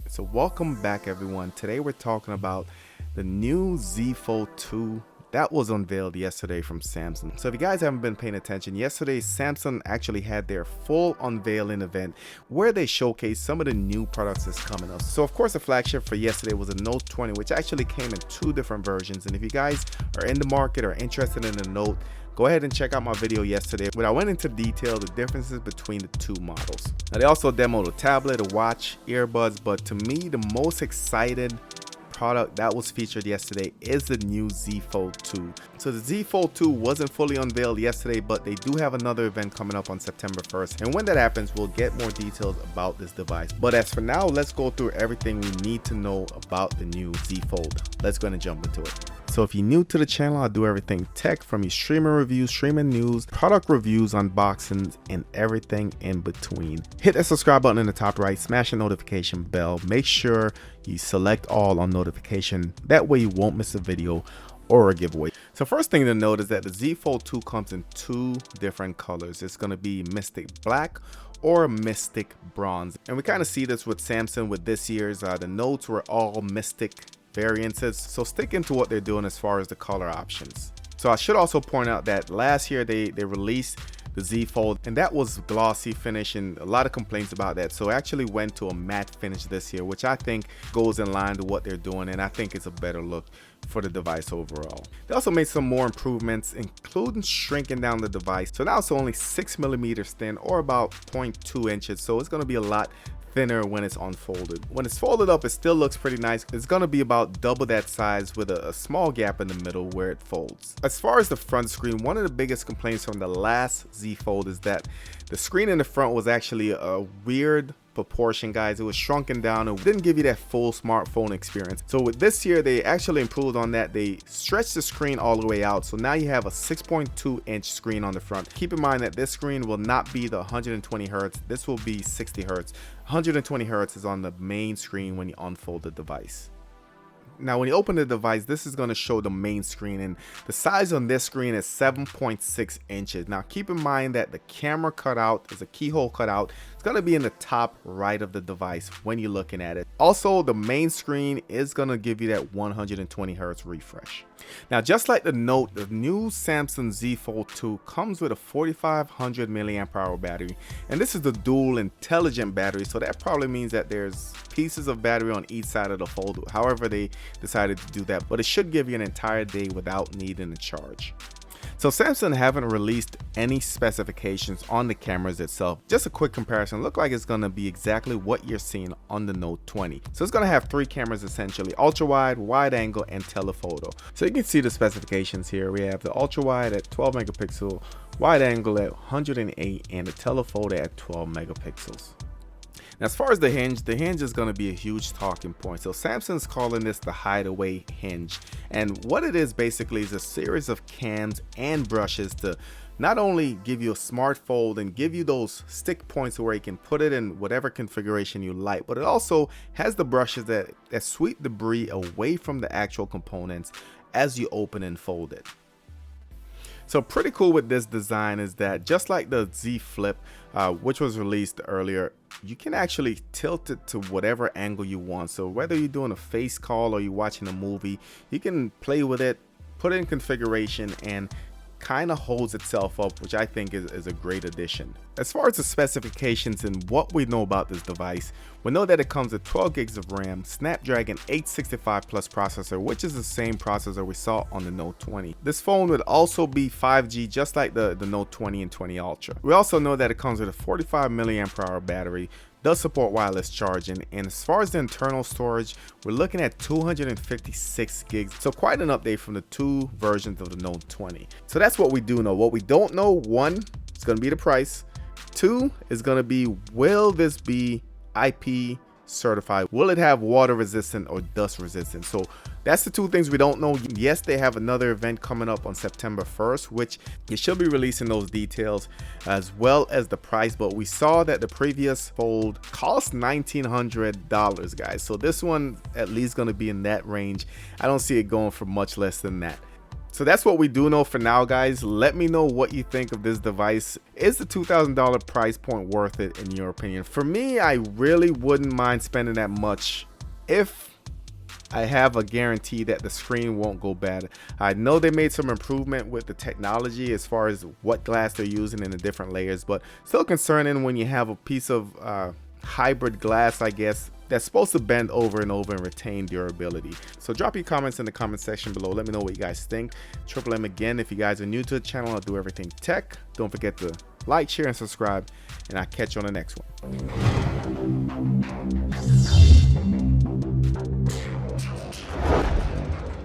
So welcome back everyone. Today we're talking about the new Z Fold 2 that was unveiled yesterday from Samsung. So if you guys haven't been paying attention, yesterday Samsung actually had their full unveiling event where they showcased some of the new products that's coming up. So of course the flagship for yesterday was a Note 20, which actually came in two different versions. And if you guys are in the market or interested in the Note, go ahead and check out my video yesterday where I went into detail the differences between the two models. Now they also demoed a tablet, a watch, earbuds, but to me the most excited product that was featured yesterday is the new Z Fold 2. So the Z Fold 2 wasn't fully unveiled yesterday, but they do have another event coming up on September 1st. And when that happens, we'll get more details about this device. But as for now, let's go through everything we need to know about the new Z Fold. Let's go and jump into it. So if you're new to the channel, I do everything tech, from your streaming reviews, streaming news, product reviews, unboxings, and everything in between. Hit that subscribe button in the top right, smash the notification bell. Make sure you select all on notification. That way you won't miss a video or a giveaway. So first thing to note is that the Z Fold 2 comes in two different colors. It's going to be Mystic Black or Mystic Bronze. And we kind of see this with Samsung with this year's. The Notes were all Mystic variances, so sticking to what they're doing as far as the color options. So I should also point out that last year they released the Z Fold and that was glossy finish, and a lot of complaints about that. So it actually went to a matte finish this year, which I think goes in line to what they're doing, and I think it's a better look for the device overall. They also made some more improvements, including shrinking down the device. So now it's only 6 millimeters thin, or about 0.2 inches. So it's going to be a lot thinner when it's unfolded. When it's folded up, it still looks pretty nice. It's going to be about double that size with a small gap in the middle where it folds. As far as the front screen, one of the biggest complaints from the last Z Fold is that the screen in the front was actually a weird proportion, guys. It was shrunken down and didn't give you that full smartphone experience. So with this year, they actually improved on that. They stretched the screen all the way out, so now you have a 6.2 inch screen on the front. Keep in mind that this screen will not be the 120 hertz. This will be 60 hertz. 120 hertz is on the main screen when you unfold the device. Now when you open the device, this is going to show the main screen, and the size on this screen is 7.6 inches. Now keep in mind that the camera cutout is a keyhole cutout. It's going to be in the top right of the device when you're looking at it. Also, the main screen is going to give you that 120 hertz refresh. Now just like the Note, the new Samsung Z Fold 2 comes with a 4500 milliamp hour battery, and this is the dual intelligent battery, so that probably means that there's pieces of battery on each side of the fold, however they decided to do that, but it should give you an entire day without needing a charge. So Samsung haven't released any specifications on the cameras itself. Just a quick comparison, look like it's going to be exactly what you're seeing on the Note 20. So it's going to have three cameras essentially: ultra wide, wide angle, and telephoto. So you can see the specifications here. We have the ultra wide at 12 megapixel, wide angle at 108, and the telephoto at 12 megapixels. Now, as far as the hinge is going to be a huge talking point. So Samsung's calling this the hideaway hinge, and what it is basically is a series of cams and brushes to not only give you a smart fold and give you those stick points where you can put it in whatever configuration you like, but it also has the brushes that sweep debris away from the actual components as you open and fold it. So pretty cool with this design is that just like the Z Flip, which was released earlier, you can actually tilt it to whatever angle you want. So whether you're doing a face call or you're watching a movie, you can play with it, put it in configuration, and kind of holds itself up, which I think is a great addition. As far as the specifications and what we know about this device, we know that it comes with 12 gigs of RAM, Snapdragon 865 Plus processor, which is the same processor we saw on the Note 20. This phone would also be 5G, just like the Note 20 and 20 Ultra. We also know that it comes with a 45 milliamp hour battery, does support wireless charging, and as far as the internal storage, we're looking at 256 gigs. So quite an update from the two versions of the Note 20. So that's what we do know. What we don't know, one, it's going to be the price. Two is going to be, will this be IP certified? Will it have water resistant or dust resistant? So that's the two things we don't know. Yes, they have another event coming up on September 1st, which you should be releasing those details as well as the price. But we saw that the previous Fold cost $1,900, guys. So this one at least going to be in that range. I don't see it going for much less than that. So that's what we do know for now, guys. Let me know what you think of this device. Is the $2,000 price point worth it in your opinion? For me, I really wouldn't mind spending that much if I have a guarantee that the screen won't go bad. I know they made some improvement with the technology as far as what glass they're using in the different layers, but still concerning when you have a piece of hybrid glass, I guess, that's supposed to bend over and over and retain durability. So drop your comments in the comment section below. Let me know what you guys think. Triple M again. If you guys are new to the channel, I'll do everything tech. Don't forget to like, share, and subscribe, and I'll catch you on the next one.